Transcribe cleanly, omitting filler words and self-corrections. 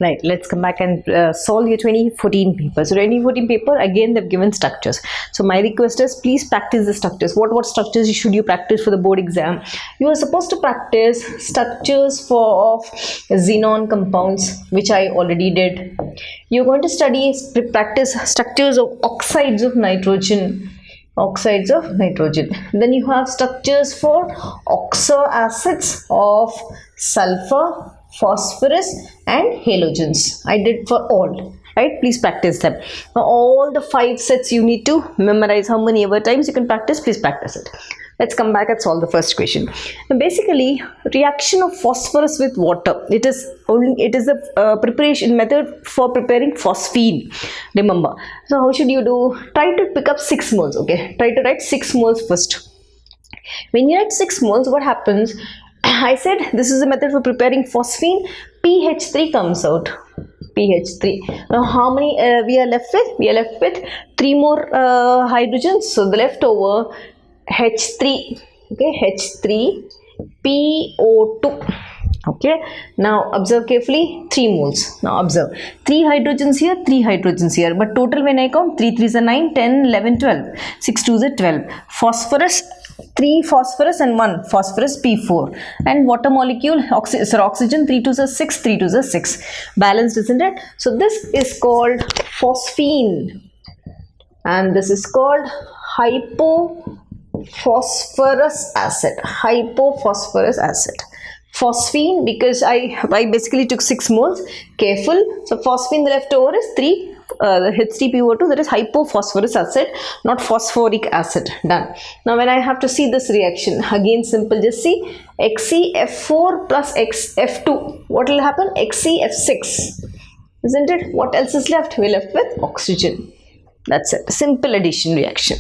Right, let's come back and solve your 2014 paper. So 2014 paper, again they've given structures. So my request is, please practice the structures. What structures should you practice for the board exam? You are supposed to practice structures of xenon compounds, which I already did. You're going to practice structures of oxides of nitrogen. Then you have structures for oxo acids of sulfur, phosphorus and halogens. I did for all, right? Please practice them. Now all the 5 sets you need to memorize. How many ever times you can practice, please practice it. Let's come back and solve the first question. Now basically, reaction of phosphorus with water. It is a preparation method for preparing phosphine. Remember. So how should you do? Try to pick up 6 moles. Okay. Try to write 6 moles first. When you write 6 moles, what happens? I said this is a method for preparing phosphine. PH3 comes out. PH3. Now how many we are left with? We are left with 3 more hydrogens. So the leftover H3. Okay, H3 PO2. Okay, now observe carefully, 3 moles. Now observe, 3 hydrogens here, 3 hydrogens here, but total when I count, 3 3s are 9, 10, 11, 12, 6 2s are 12. Phosphorus, 3 phosphorus and 1 phosphorus, P4, and water molecule, oxygen, 3 2s are 6, 3 2s are 6. Balanced, isn't it? So this is called phosphine, and this is called hypophosphorus acid. Hypophosphorus acid. Phosphine, because I basically took 6 moles. Careful. So phosphine, the leftover is 3 H3PO2, that is hypophosphorus acid, not phosphoric acid. Done. Now when I have to see this reaction, again simple, just see XeF4 plus XF2. What will happen? XeF6. Isn't it? What else is left? We're left with oxygen. That's it. Simple addition reaction.